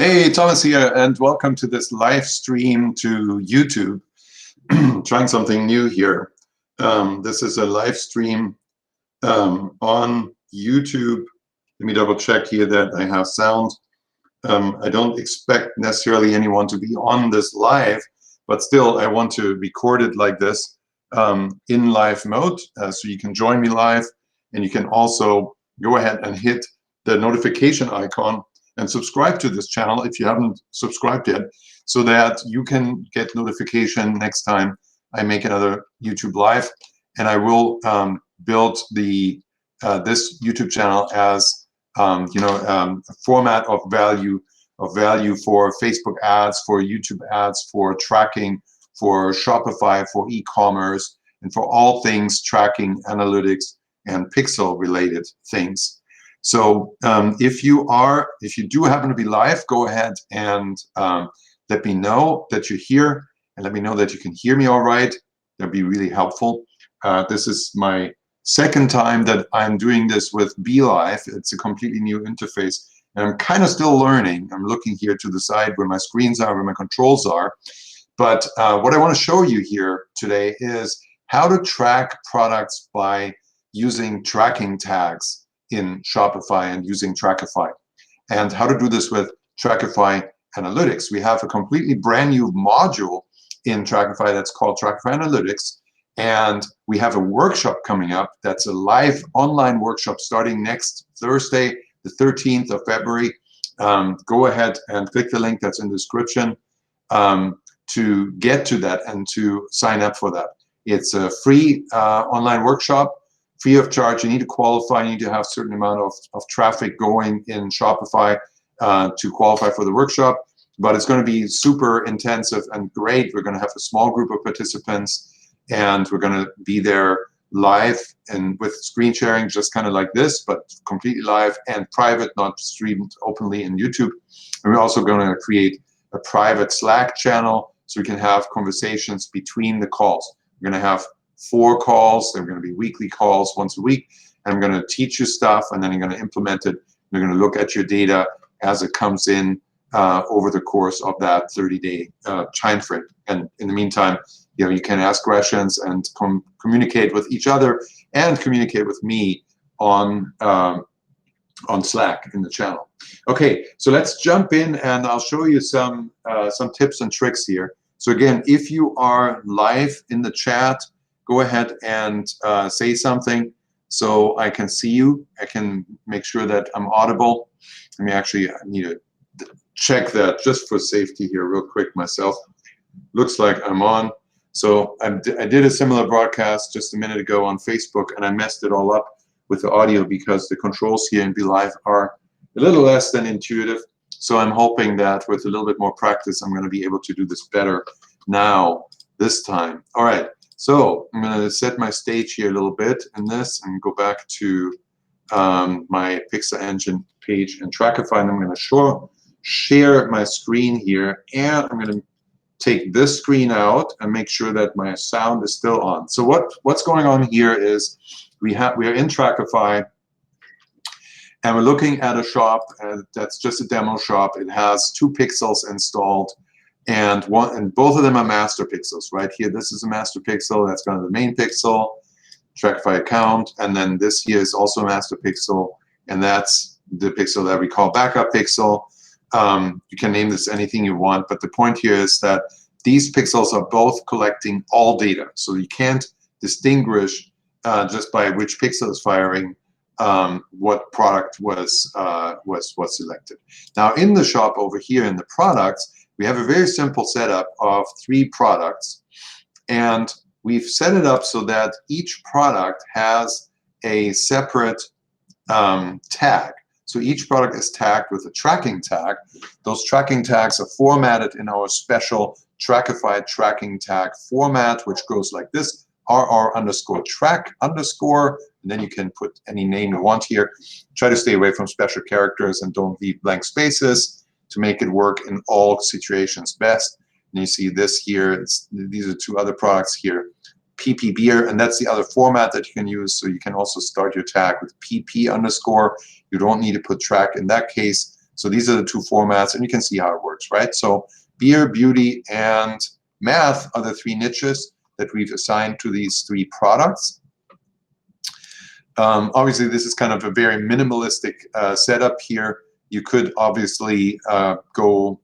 Hey, Thomas here, and welcome to this live stream to YouTube. Trying something new here. This is a live stream on YouTube. Let me double check here that I have sound. I don't expect necessarily anyone to be on this live, but still I want to record it like this in live mode, so you can join me live, and you can also go ahead and hit the notification icon and subscribe to this channel if you haven't subscribed yet, so that you can get notification next time I make another YouTube live. And I will build the this YouTube channel as a format of value for Facebook ads, for YouTube ads, for tracking, for Shopify, for e-commerce, and for all things tracking, analytics, and pixel related things. So if you do happen to be live, go ahead and let me know that you're here, and let me know that you can hear me all right. That'd be really helpful. This is my second time that I'm doing this with BeLive. It's a completely new interface, and I'm kind of still learning. I'm looking here to the side where my screens are, where my controls are. But what I want to show you here today is how to track products by using tracking tags in Shopify and using Trackify, and how to do this with Trackify Analytics. We have a completely brand new module in Trackify that's called Trackify Analytics, and we have a workshop coming up that's a live online workshop starting next Thursday, the 13th of February. Go ahead and click the link that's in the description to get to that and to sign up for that. It's a free online workshop, free of charge. You need to qualify. You need to have a certain amount of traffic going in Shopify to qualify for the workshop. But it's going to be super intensive and great. We're going to have a small group of participants, and we're going to be there live and with screen sharing, just kind of like this, but completely live and private, not streamed openly in YouTube. And we're also going to create a private Slack channel so we can have conversations between the calls. We're going to have 4 calls. They're going to be weekly calls once a week. And I'm going to teach you stuff, and then you're going to implement it. You're going to look at your data as it comes in over the course of that 30-day time frame. And in the meantime, you can ask questions and communicate with each other and communicate with me on Slack in the channel. Okay, so let's jump in, and I'll show you some tips and tricks here. So again, if you are live in the chat, go ahead and say something so I can see you. I can make sure that I'm audible. I need to check that just for safety here real quick myself. Looks like I'm on. So I did a similar broadcast just a minute ago on Facebook, and I messed it all up with the audio because the controls here in BeLive are a little less than intuitive. So I'm hoping that with a little bit more practice, I'm going to be able to do this better now this time. All right. So I'm going to set my stage here a little bit in this and go back to my Pixel Engine page and Trackify, and I'm going to share my screen here, and I'm going to take this screen out and make sure that my sound is still on. So what's going on here is we are in Trackify, and we're looking at a shop that's just a demo shop. It has 2 pixels installed, and both of them are master pixels. Right here, this is a master pixel. That's kind of the main pixel, Trackify account, and then this here is also a master pixel, and that's the pixel that we call backup pixel. You can name this anything you want, but the point here is that these pixels are both collecting all data, so you can't distinguish just by which pixel is firing what product was selected. Now in the shop over here in the products, we have a very simple setup of 3 products, and we've set it up so that each product has a separate tag. So each product is tagged with a tracking tag. Those tracking tags are formatted in our special Trackify tracking tag format, which goes like this: RR_track_, and then you can put any name you want here. Try to stay away from special characters and don't leave blank spaces to make it work in all situations best. And you see this here, these are 2 other products here, PP beer, and that's the other format that you can use. So you can also start your tag with PP_. You don't need to put track in that case. So these are the two formats, and you can see how it works, right? So beer, beauty, and math are the three niches that we've assigned to these three products. Obviously, this is kind of a very minimalistic setup here. You could obviously go,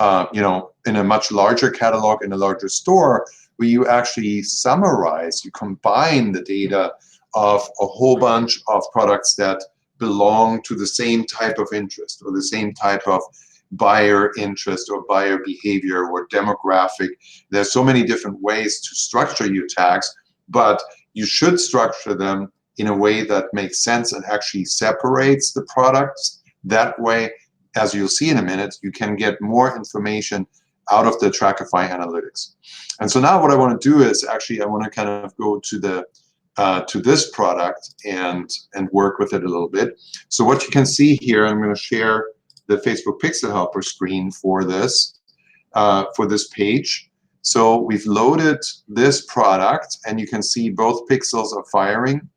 in a much larger catalog, in a larger store, where you actually summarize, you combine the data of a whole bunch of products that belong to the same type of interest or the same type of buyer interest or buyer behavior or demographic. There's so many different ways to structure your tags, but you should structure them in a way that makes sense and actually separates the products. That way, as you'll see in a minute, you can get more information out of the Trackify analytics. And so now what I want to do is actually I want to kind of go to the to this product and work with it a little bit. So what you can see here, I'm going to share the Facebook Pixel Helper screen for this page. So we've loaded this product, and you can see both pixels are firing.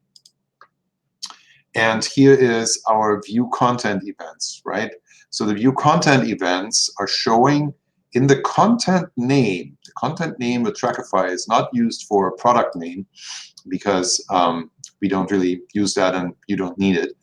And here is our view content events, right? So the view content events are showing in the content name. The content name with Trackify is not used for a product name because we don't really use that and you don't need it.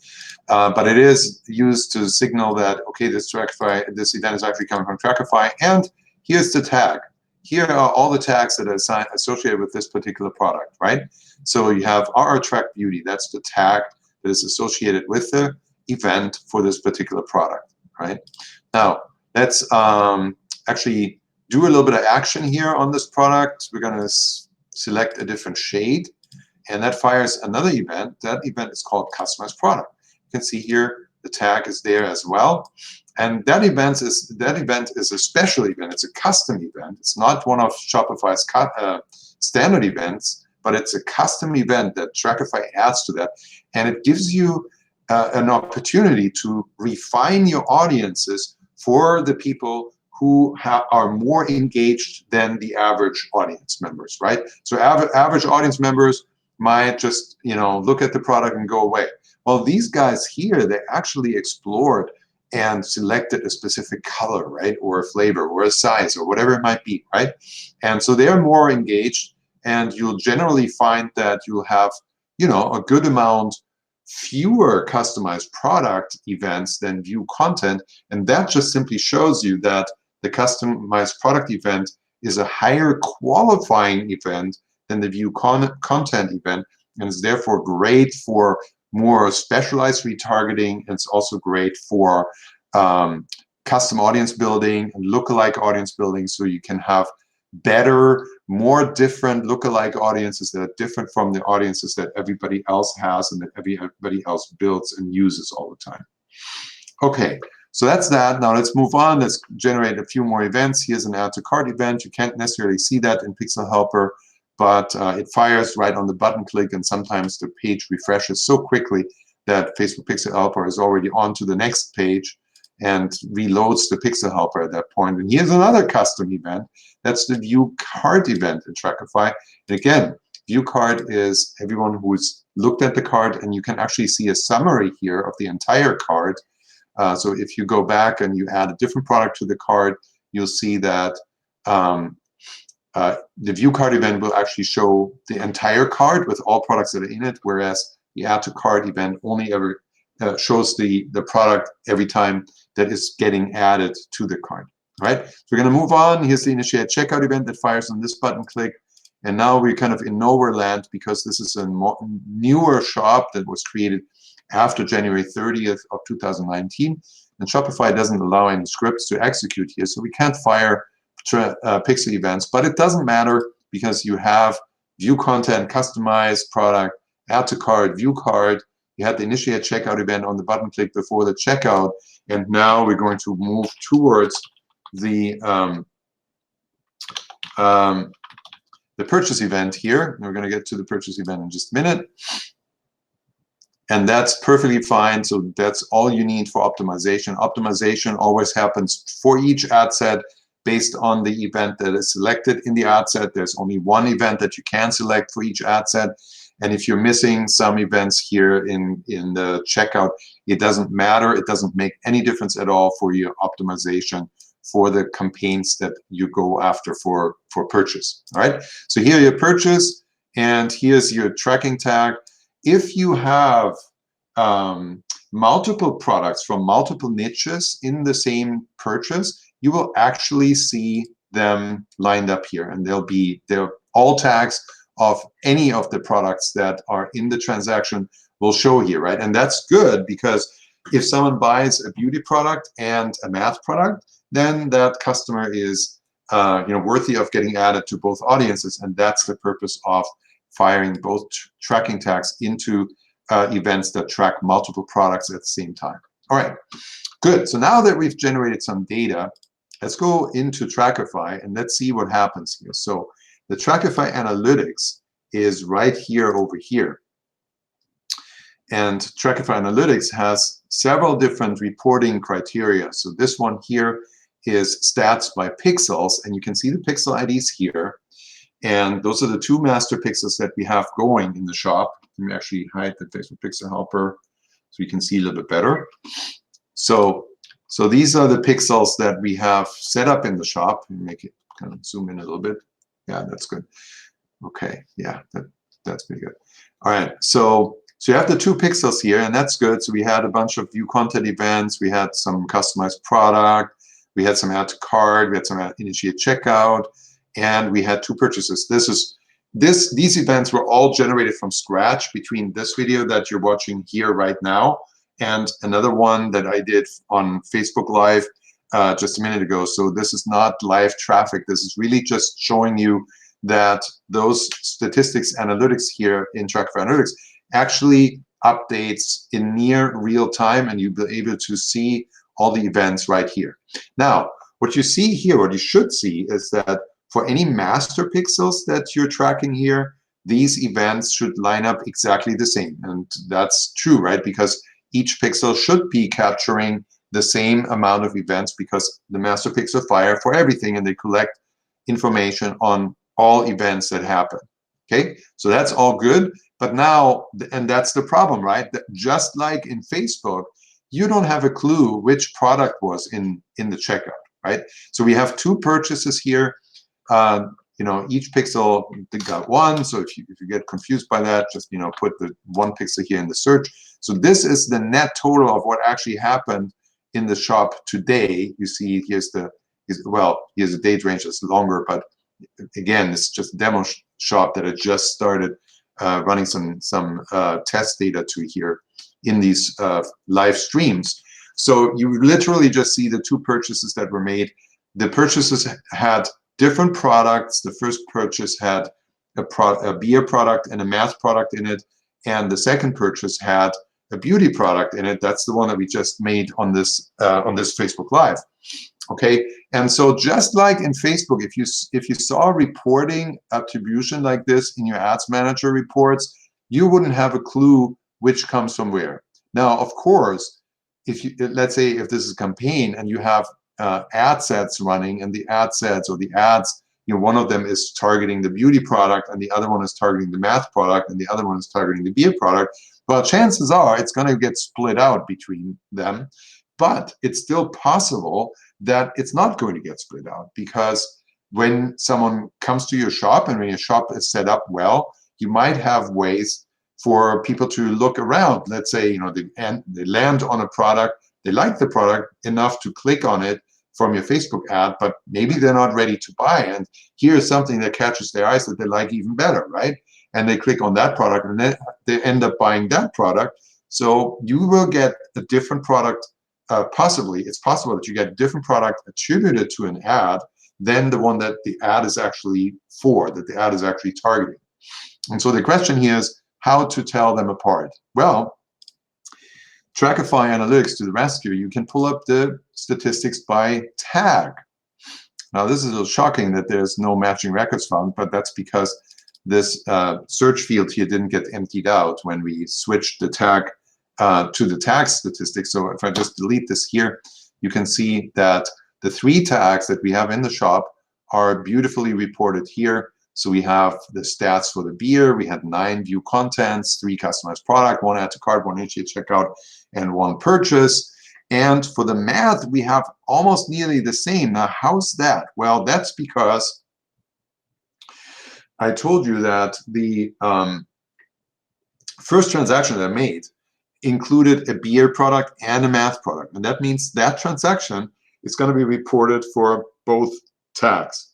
But it is used to signal that, okay, this event is actually coming from Trackify, and here's the tag. Here are all the tags that are associated with this particular product, right? So you have RR Track Beauty, that's the tag that is associated with the event for this particular product, right? Now, let's actually do a little bit of action here on this product. We're going to select a different shade, and that fires another event. That event is called Customized Product. You can see here the tag is there as well. And that event is a special event. It's a custom event. It's not one of Shopify's standard events, but it's a custom event that Trackify adds to that. And it gives you an opportunity to refine your audiences for the people who are more engaged than the average audience members, right? So average audience members might just look at the product and go away. Well, these guys here, they actually explored and selected a specific color, right, or a flavor or a size or whatever it might be, right? And so they're more engaged, and you'll generally find that you'll have a good amount fewer customized product events than view content, and that just simply shows you that the customized product event is a higher qualifying event than the view content event, and is therefore great for more specialized retargeting. And it's also great for custom audience building and lookalike audience building, so you can have better, more different lookalike audiences that are different from the audiences that everybody else has and that everybody else builds and uses all the time. Okay, so that's that. Now let's move on. Let's generate a few more events. Here's an add to cart event. You can't necessarily see that in Pixel Helper, but it fires right on the button click, and sometimes the page refreshes so quickly that Facebook Pixel Helper is already on to the next page and reloads the Pixel Helper at that point. And here's another custom event. That's the view cart event in Trackify. And again, view cart is everyone who's looked at the cart, and you can actually see a summary here of the entire cart. So if you go back and you add a different product to the cart, you'll see that the view cart event will actually show the entire cart with all products that are in it, whereas the add to cart event only ever shows the product every time that is getting added to the cart. Right? So we're going to move on. Here's the initiate checkout event that fires on this button click. And now we're kind of in nowhere land, because this is a newer shop that was created after January 30th of 2019. And Shopify doesn't allow any scripts to execute here, so we can't fire pixel events. But it doesn't matter, because you have view content, customized product, add to cart, view cart. You had the initiate checkout event on the button click before the checkout. And now we're going to move towards the purchase event here. We're going to get to the purchase event in just a minute. And that's perfectly fine. So that's all you need for optimization. Optimization always happens for each ad set based on the event that is selected in the ad set. There's only one event that you can select for each ad set. And if you're missing some events here in the checkout, it doesn't matter. It doesn't make any difference at all for your optimization for the campaigns that you go after for purchase. All right. So here your purchase, and here's your tracking tag. If you have multiple products from multiple niches in the same purchase, you will actually see them lined up here, and they're all tags of any of the products that are in the transaction will show here, right? And that's good, because if someone buys a beauty product and a math product, then that customer is worthy of getting added to both audiences, and that's the purpose of firing both tracking tags into events that track multiple products at the same time. All right, good. So now that we've generated some data, let's go into Trackify and let's see what happens here. So the Trackify Analytics is right here over here. And Trackify Analytics has several different reporting criteria. So this one here is stats by pixels, and you can see the pixel IDs here. And those are the two master pixels that we have going in the shop. Let me actually hide the Facebook Pixel Helper so you can see a little bit better. So these are the pixels that we have set up in the shop. Make it kind of zoom in a little bit. Yeah, that's good. Okay, yeah, that's pretty good. All right, so you have the two pixels here, and that's good. So we had a bunch of view content events. We had some customized product. We had some add to cart. We had some initiate checkout, and we had two purchases. These events were all generated from scratch between this video that you're watching here right now and another one that I did on Facebook Live just a minute ago. So this is not live traffic. This is really just showing you that those statistics analytics here in Trackify Analytics actually updates in near real time, and you'll be able to see all the events right here. Now, what you see here, what you should see, is that for any master pixels that you're tracking here, these events should line up exactly the same. And that's true, right? Because each pixel should be capturing the same amount of events, because the master pixel fire for everything, and they collect information on all events that happen. Okay, so that's all good. But now, and that's the problem, right? That just like in Facebook, you don't have a clue which product was in the checkout, right? So we have two purchases here. Each pixel got one. So if you get confused by that, just put the one pixel here in the search. So this is the net total of what actually happened in the shop today. You see, here's the date range that's longer, but again, it's just a demo shop that I just started running some test data to here in these live streams. So you literally just see the two purchases that were made. The purchases had different products. The first purchase had a beer product and a math product in it, and the second purchase had a beauty product in it. That's the one that we just made on this Facebook Live. Okay, and so just like in Facebook, if you saw reporting attribution like this in your Ads Manager reports, you wouldn't have a clue which comes from where. Now, of course, let's say if this is a campaign and you have ad sets running, and the ad sets or the ads, one of them is targeting the beauty product, and the other one is targeting the math product, and the other one is targeting the beer product, well, chances are it's going to get split out between them. But it's still possible that it's not going to get split out, because when someone comes to your shop and when your shop is set up well, you might have ways for people to look around. Let's say they land on a product, they like the product enough to click on it from your Facebook ad, but maybe they're not ready to buy. And here's something that catches their eyes that they like even better, right? And they click on that product, and then they end up buying that product. So you will get a different product. Possibly, it's possible that you get a different product attributed to an ad than the one that the ad is actually for, that the ad is actually targeting. And so the question here is how to tell them apart. Well, Trackify Analytics to the rescue. You can pull up the statistics by tag. Now, this is a little shocking that there's no matching records found, but that's because this search field here didn't get emptied out when we switched the tag to the tag statistics. So if I just delete this here, you can see that the three tags that we have in the shop are beautifully reported here. So we have the stats for the beer. We had 9 view contents, 3 customized product, 1 add to cart, 1 initiate checkout, and 1 purchase. And for the math, we have almost nearly the same. Now, how's that? Well, that's because I told you that the first transaction that I made included a beer product and a math product. And that means that transaction is going to be reported for both tags.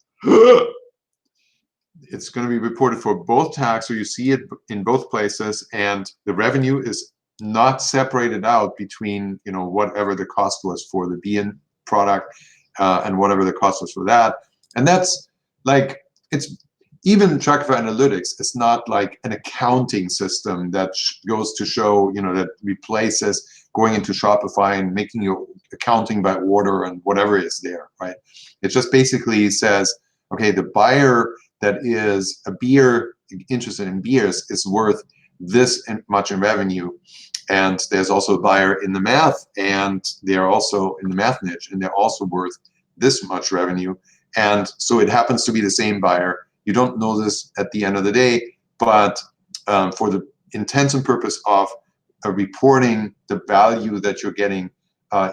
It's going to be reported for both tags, so you see it in both places, and the revenue is not separated out between, you know, whatever the cost was for the beer product and whatever the cost was for that. And that's like, it's even Trackify Analytics is not like an accounting system that goes to show, you know, that replaces going into Shopify and making your accounting by order and whatever is there, right? It just basically says, okay, the buyer that is a beer interested in beers is worth this much in revenue, and there's also a buyer in the math, and they're also in the math niche, and they're also worth this much revenue. And so it happens to be the same buyer. You don't know this at the end of the day, but for the intents and purpose of reporting the value that you're getting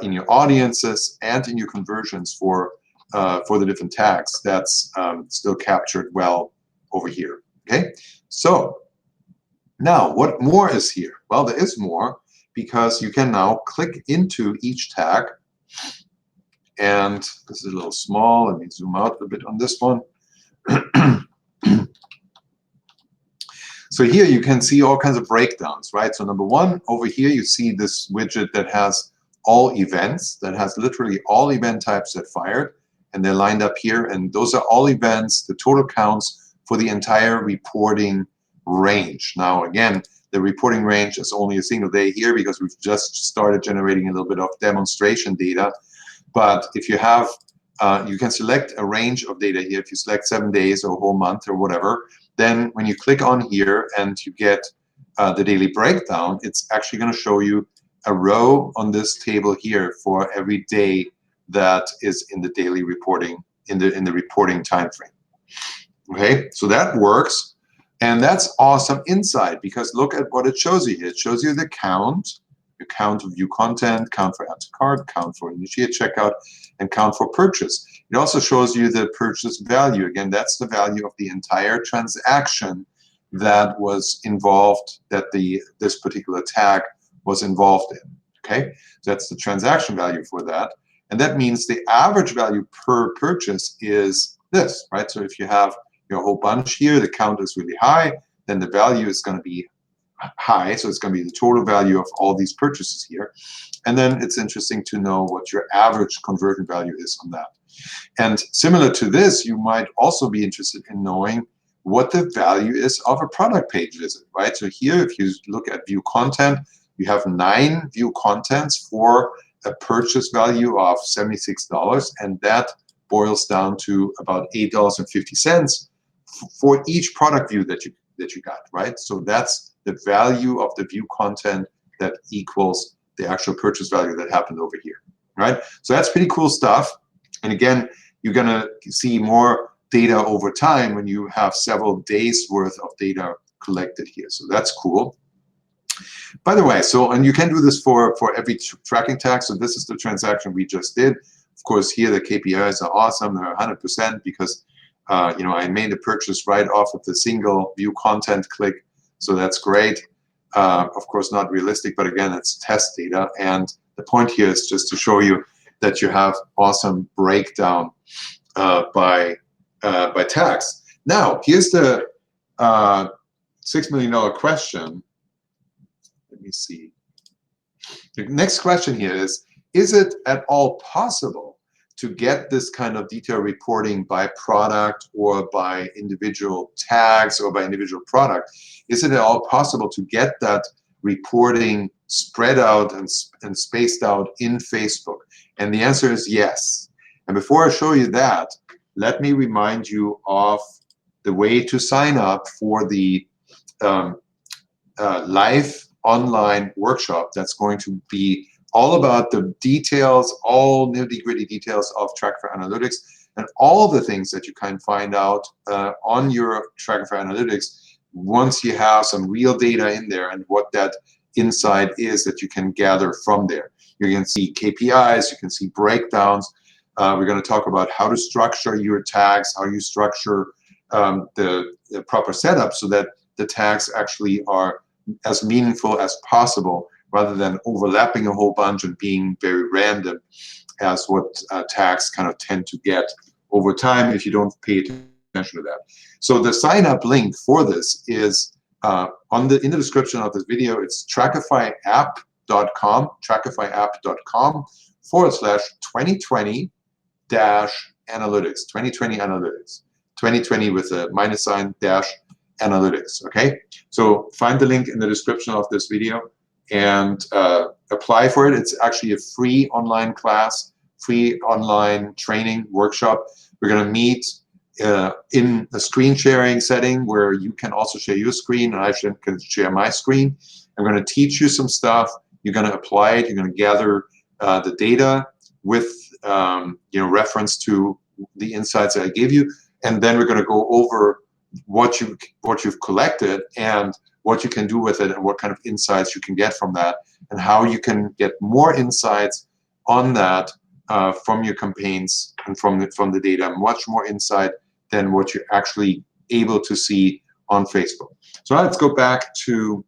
in your audiences and in your conversions for the different tags, that's still captured well over here. Okay, so now what more is here? Well, there is more, because you can now click into each tag. And this is a little small. Let me zoom out a bit on this one. So here you can see all kinds of breakdowns, right? So number one, over here you see this widget that has all events, that has literally all event types that fired, and they're lined up here. And those are all events, the total counts for the entire reporting range. Now, again, the reporting range is only a single day here because we've just started generating a little bit of demonstration data. But if you have, you can select a range of data here. If you select 7 days or a whole month or whatever, then when you click on here and you get the daily breakdown, it's actually going to show you a row on this table here for every day that is in the daily reporting, in the reporting time frame. Okay, so that works, and that's awesome insight, because look at what it shows you here. It shows you the count of view content, count for add to cart, count for initiate checkout, and count for purchase. It also shows you the purchase value. Again, that's the value of the entire transaction that was involved, that this particular tag was involved in. Okay, so that's the transaction value for that. And that means the average value per purchase is this, right? So if you have your whole bunch here, the count is really high, then the value is going to be high. So it's going to be the total value of all these purchases here. And then it's interesting to know what your average conversion value is on that. And similar to this, you might also be interested in knowing what the value is of a product page visit, right? So here, if you look at view content, you have 9 view contents for a purchase value of $76, and that boils down to about $8.50 for each product view that you got, right? So that's the value of the view content that equals the actual purchase value that happened over here, right? So that's pretty cool stuff. And again, you're gonna see more data over time when you have several days worth of data collected here. So that's cool. By the way, and you can do this for every tracking tag. So this is the transaction we just did. Of course, here the KPIs are awesome. They're 100% because I made a purchase right off of the single view content click. So that's great. Of course, not realistic, but again, it's test data. And the point here is just to show you that you have awesome breakdown by tags. Now, here's the $6 million question. Let me see. The next question here is it at all possible to get this kind of detailed reporting by product or by individual tags or by individual product? Is it at all possible to get that reporting spread out and spaced out in Facebook? And the answer is yes. And before I show you that, let me remind you of the way to sign up for the live online workshop that's going to be all about the details, all nitty-gritty details of Trackify Analytics. and all the things that you can find out on your Trackify Analytics once you have some real data in there and what that insight is that you can gather from there. You can see KPIs, you can see breakdowns. We're going to talk about how to structure your tags, how you structure the proper setup so that the tags actually are as meaningful as possible rather than overlapping a whole bunch and being very random as what tags kind of tend to get over time if you don't pay attention to that. So the sign up link for this is in the description of this video. It's TrackifyApp.com, TrackifyApp.com/2020 analytics, 2020 analytics, 2020 with a minus sign dash analytics. Okay, so find the link in the description of this video and apply for it. It's actually a free online class, free online training workshop. We're going to meet in a screen sharing setting where you can also share your screen and I can share my screen. I'm going to teach you some stuff. You're going to apply it. You're going to gather the data with reference to the insights that I gave you, and then we're going to go over what you've collected and what you can do with it and what kind of insights you can get from that and how you can get more insights on that from your campaigns and from the data, much more insight than what you're actually able to see on Facebook. So let's go back to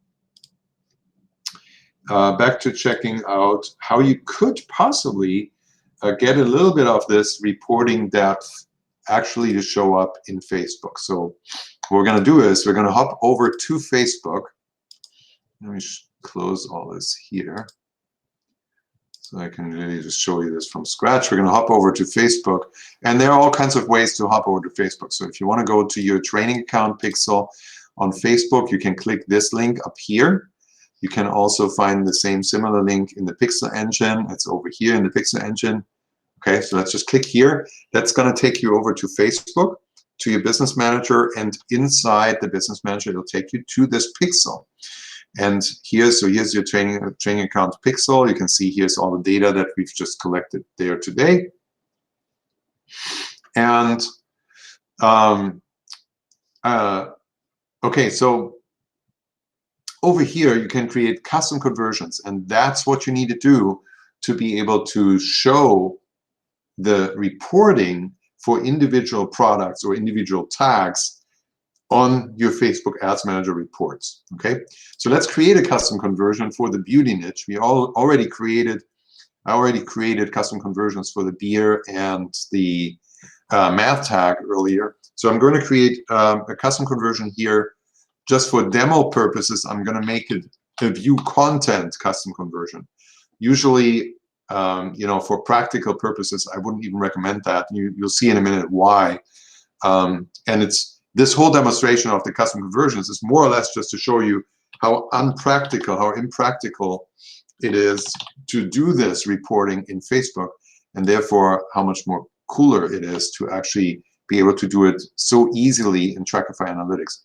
checking out how you could possibly get a little bit of this reporting depth actually to show up in Facebook. So what we're going to do is we're going to hop over to Facebook. Let me close all this here so I can really just show you this from scratch. We're going to hop over to Facebook, and there are all kinds of ways to hop over to Facebook. So if you want to go to your training account pixel on Facebook, you can click this link up here. You can also find the same similar link in the Pixel engine. It's over here in the Pixel engine. Okay, so let's just click here. That's going to take you over to Facebook, to your business manager, and inside the business manager, it'll take you to this pixel. And here's your training account pixel. You can see here's all the data that we've just collected there today. And okay, so over here you can create custom conversions, and that's what you need to do to be able to show the reporting for individual products or individual tags on your Facebook Ads Manager reports. Okay, so let's create a custom conversion for the beauty niche. I already created custom conversions for the beer and the math tag earlier. So I'm going to create a custom conversion here just for demo purposes. I'm going to make it a view content custom conversion. Usually, for practical purposes, I wouldn't even recommend that. You'll see in a minute why. And it's this whole demonstration of the custom conversions is more or less just to show you how impractical it is to do this reporting in Facebook, and therefore how much more cooler it is to actually be able to do it so easily in Trackify Analytics.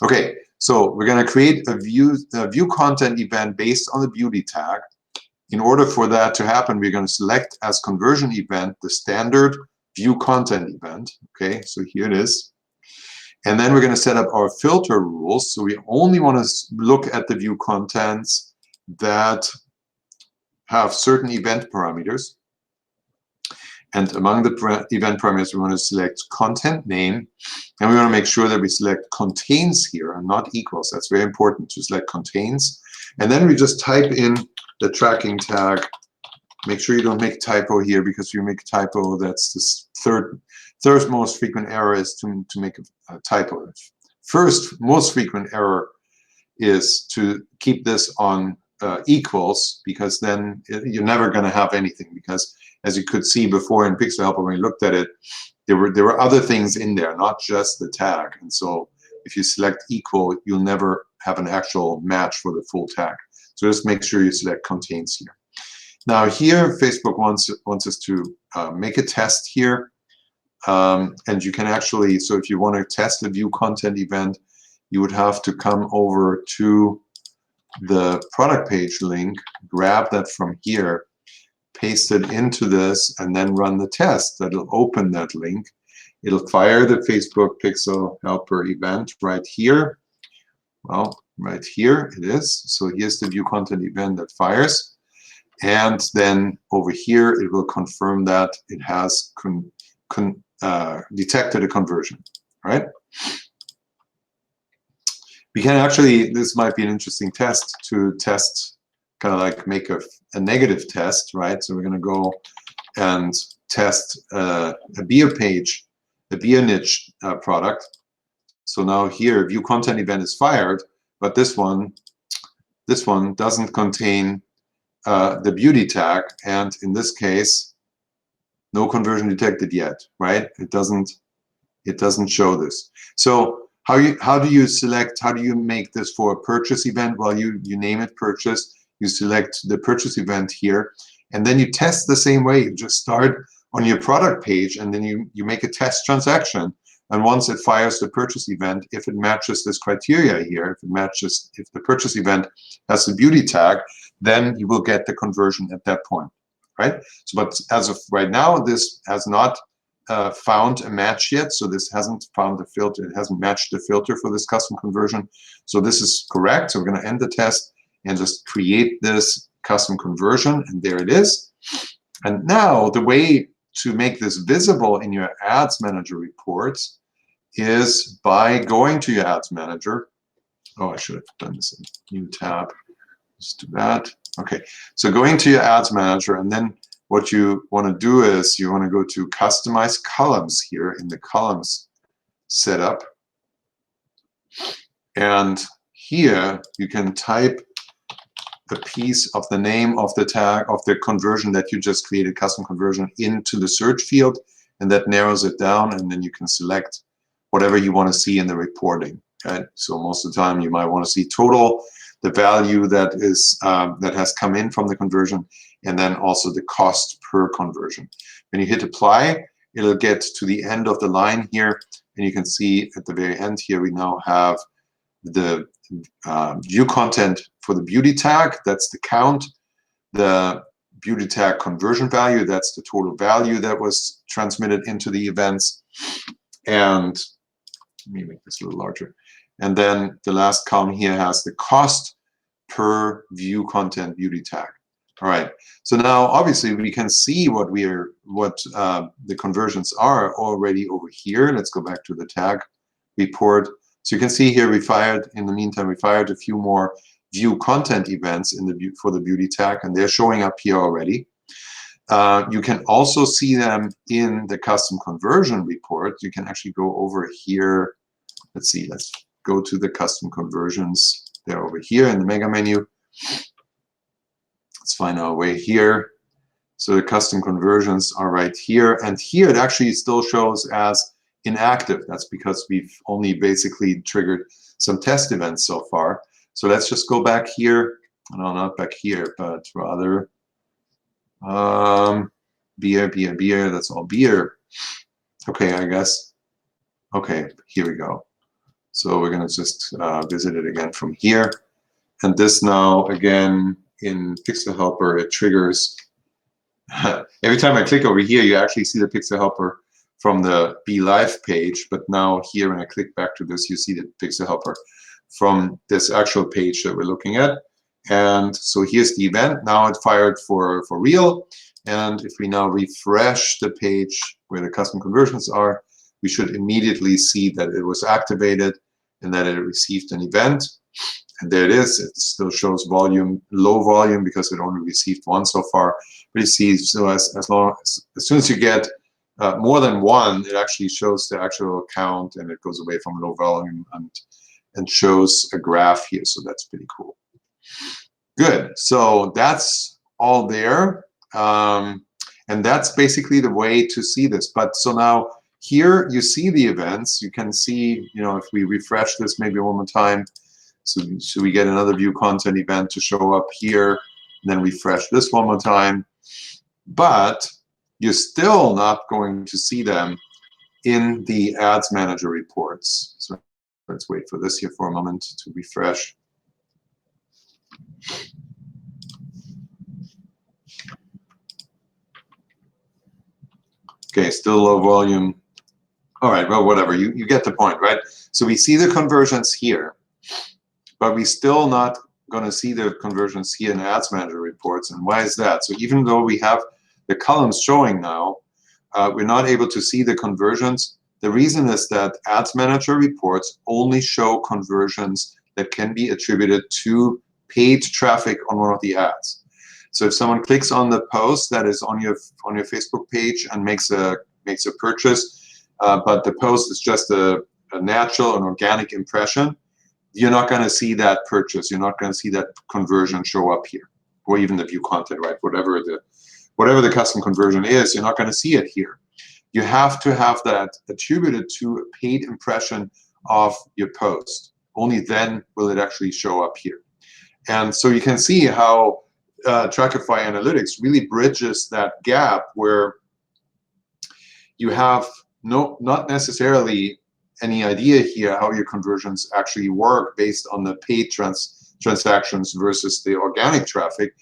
Okay, so we're going to create a view content event based on the beauty tag. In order for that to happen, we're going to select as conversion event the standard view content event. Okay, so here it is. And then we're going to set up our filter rules. So we only want to look at the view contents that have certain event parameters. And among the event parameters, we want to select content name. And we want to make sure that we select contains here and not equals. That's very important to select contains. And then we just type in the tracking tag. Make sure you don't make typo here, because if you make a typo, that's the third most frequent error is to make a typo. First most frequent error is to keep this on equals, because then you're never going to have anything, because as you could see before in Pixel Helper when we looked at it, there were other things in there, not just the tag. And so if you select equal, you'll never have an actual match for the full tag. So just make sure you select contains here. Now here, Facebook wants us to make a test here. And you can actually, so if you want to test a view content event, you would have to come over to the product page link, grab that from here, paste it into this and then run the test. That'll open that link. It'll fire the Facebook Pixel Helper event right here. Well, right here it is. So here's the view content event that fires. And then over here, it will confirm that it has detected a conversion, right? We can actually, this might be an interesting test to test, kind of like make a negative test, right? So we're going to go and test a beer page, a beer niche product. So now here, view content event is fired, but this one doesn't contain the beauty tag, and in this case, no conversion detected yet, right? It doesn't show this. So how do you select? How do you make this for a purchase event? Well, you name it purchase. You select the purchase event here, and then you test the same way. You just start on your product page, and then you make a test transaction. And once it fires the purchase event, if it matches this criteria here, if the purchase event has the beauty tag, then you will get the conversion at that point, right? So, but as of right now, this has not found a match yet. So this hasn't found the filter. It hasn't matched the filter for this custom conversion. So this is correct. So we're going to end the test and just create this custom conversion, and there it is. And now the way to make this visible in your Ads Manager reports is by going to your Ads Manager. Oh, I should have done this in new tab. Let's do that. Okay, so going to your Ads Manager, and then what you want to do is you want to go to Customize Columns here in the Columns setup. And here you can type a piece of the name of the tag of the conversion that you just created, custom conversion, into the search field, and that narrows it down, and then you can select whatever you want to see in the reporting. Right? So most of the time you might want to see total, the value that is that has come in from the conversion, and then also the cost per conversion. When you hit apply, it'll get to the end of the line here, and you can see at the very end here we now have the view content for the beauty tag. That's the count. The beauty tag conversion value, that's the total value that was transmitted into the events. And let me make this a little larger. And then the last column here has the cost per view content beauty tag. All right. So now obviously we can see what the conversions are already over here. Let's go back to the tag report. So you can see here in the meantime, we fired a few more view content events for the beauty tag, and they're showing up here already. You can also see them in the custom conversion report. You can actually go over here. Let's see, let's go to the custom conversions. They're over here in the mega menu. Let's find our way here. So the custom conversions are right here, and here it actually still shows as inactive. That's because we've only basically triggered some test events so far. So let's just go back here. No, not back here, but rather beer. That's all beer. Okay, I guess. Okay, here we go. So we're going to just visit it again from here. And this now, again, in Pixel Helper, it triggers. Every time I click over here, you actually see the Pixel Helper from the Be Live page. But now here, when I click back to this, you see the Pixel Helper from this actual page that we're looking at. And so here's the event. Now it fired for real. And if we now refresh the page where the custom conversions are, we should immediately see that it was activated and that it received an event. And there it is. It still shows volume, low volume, because it only received one so far. But you see, so as soon as you get more than one, it actually shows the actual count, and it goes away from low volume and shows a graph here. So that's pretty cool. Good. So that's all there. And that's basically the way to see this. But so now here you see the events. You can see, if we refresh this maybe one more time. So we get another view content event to show up here, and then refresh this one more time. But you're still not going to see them in the Ads Manager reports. So let's wait for this here for a moment to refresh. Okay, still low volume. All right, well, whatever. You get the point, right? So we see the conversions here, but we still not going to see the conversions here in Ads Manager reports. And why is that? So even though we have the columns showing now, we're not able to see the conversions. The reason is that Ads Manager reports only show conversions that can be attributed to paid traffic on one of the ads. So if someone clicks on the post that is on your Facebook page and makes a purchase, but the post is just a natural and organic impression, you're not going to see that purchase. You're not going to see that conversion show up here, or even the view content, right? Whatever the custom conversion is, you're not going to see it here. You have to have that attributed to a paid impression of your post. Only then will it actually show up here. And so you can see how Trackify Analytics really bridges that gap where you have not necessarily any idea here how your conversions actually work based on the paid transactions versus the organic traffic.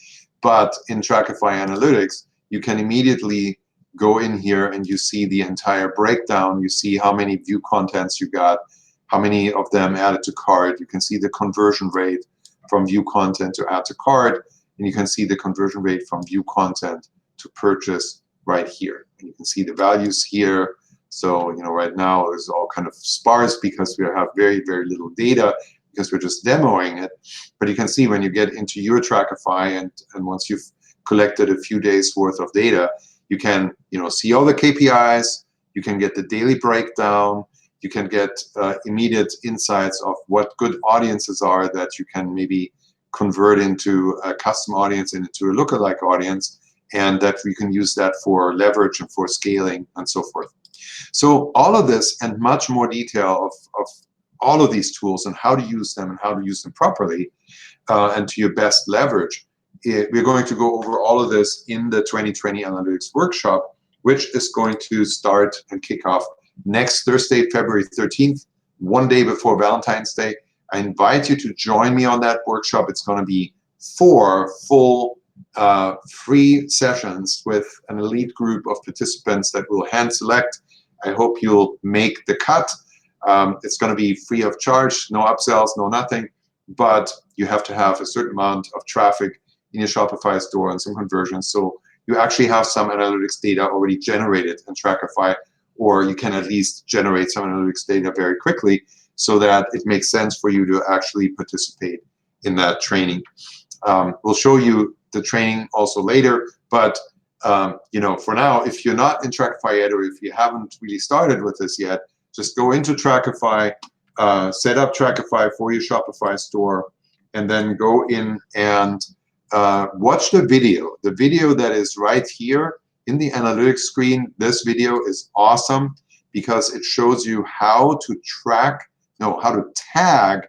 But in Trackify Analytics, you can immediately go in here and you see the entire breakdown. You see how many view contents you got, how many of them added to cart. You can see the conversion rate from view content to add to cart, and you can see the conversion rate from view content to purchase right here. And you can see the values here. So, right now it's all kind of sparse because we have very, very little data because we're just demoing it. But you can see when you get into your Trackify and once you've collected a few days worth of data, you can, see all the KPIs, you can get the daily breakdown, you can get immediate insights of what good audiences are that you can maybe convert into a custom audience and into a lookalike audience, and that we can use that for leverage and for scaling and so forth. So all of this and much more detail of all of these tools and how to use them and how to use them properly and to your best leverage, we're going to go over all of this in the 2020 Analytics Workshop, which is going to start and kick off next Thursday, February 13th, one day before Valentine's Day. I invite you to join me on that workshop. It's going to be 4 full free sessions with an elite group of participants that will hand select. I hope you'll make the cut. It's going to be free of charge, no upsells, no nothing, but you have to have a certain amount of traffic in your Shopify store and some conversions. So you actually have some analytics data already generated in Trackify, or you can at least generate some analytics data very quickly so that it makes sense for you to actually participate in that training. We'll show you the training also later, but for now, if you're not in Trackify yet, or if you haven't really started with this yet, just go into Trackify, set up Trackify for your Shopify store, and then go in and watch the video. The video that is right here in the analytics screen. This video is awesome because it shows you how to how to tag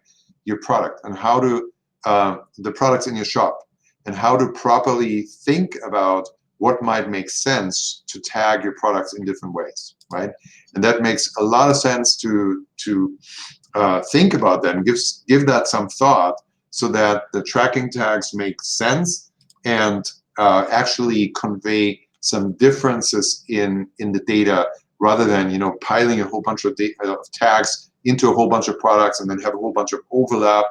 your product and how to the products in your shop, and how to properly think about what might make sense to tag your products in different ways, right? And that makes a lot of sense to think about that and give that some thought so that the tracking tags make sense and actually convey some differences in the data, rather than piling a whole bunch of tags into a whole bunch of products and then have a whole bunch of overlap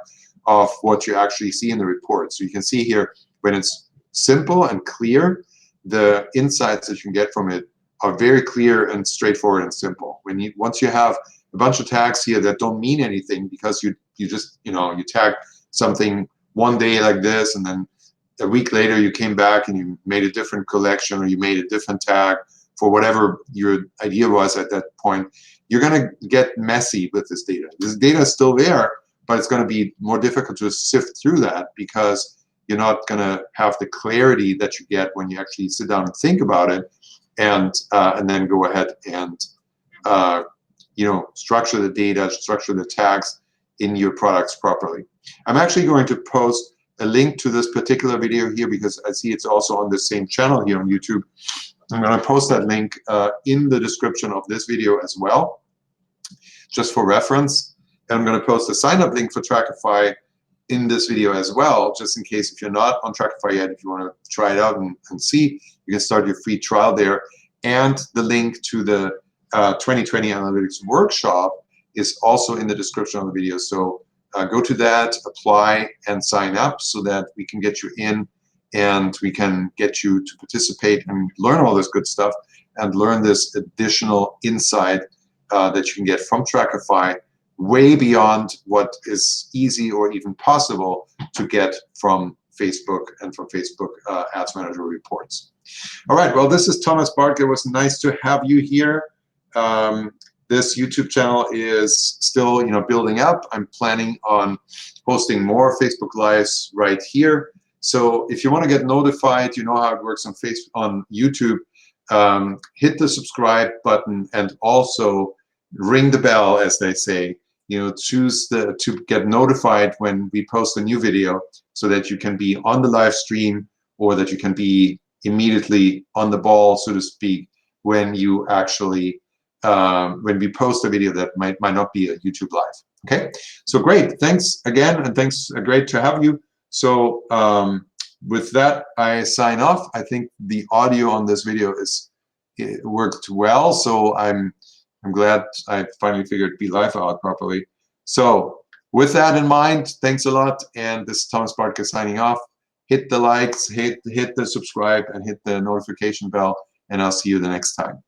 of what you actually see in the report. So you can see here, when it's simple and clear, the insights that you can get from it are very clear and straightforward and simple. Once you have a bunch of tags here that don't mean anything because you just you tag something one day like this, and then a week later you came back and you made a different collection, or you made a different tag for whatever your idea was at that point, you're going to get messy with this data. This data is still there, but it's going to be more difficult to sift through that because you're not going to have the clarity that you get when you actually sit down and think about it, and then go ahead and structure the data, structure the tags in your products properly. I'm actually going to post a link to this particular video here because I see it's also on the same channel here on YouTube. I'm going to post that link in the description of this video as well, just for reference. And I'm going to post a sign-up link for Trackify in this video as well, just in case if you're not on Trackify yet, if you want to try it out and see, you can start your free trial there. And the link to the 2020 Analytics Workshop is also in the description of the video. So go to that, apply, and sign up so that we can get you in and we can get you to participate and learn all this good stuff and learn this additional insight that you can get from Trackify, way beyond what is easy or even possible to get from Facebook and from Facebook Ads Manager reports. All right, well, this is Thomas Bark. It was nice to have you here. This YouTube channel is still, building up. I'm planning on hosting more Facebook Lives right here. So if you want to get notified, you know how it works on YouTube. Hit the subscribe button and also ring the bell, as they say. Choose to get notified when we post a new video, so that you can be on the live stream, or that you can be immediately on the ball, so to speak, when you actually when we post a video that might not be a YouTube live. Okay, so great. Thanks again, and thanks. Great to have you. So with that, I sign off. I think the audio on this video worked well, so I'm glad I finally figured Be Live out properly. So with that in mind, thanks a lot. And this is Thomas Bartka signing off. Hit the likes, hit the subscribe, and hit the notification bell, and I'll see you the next time.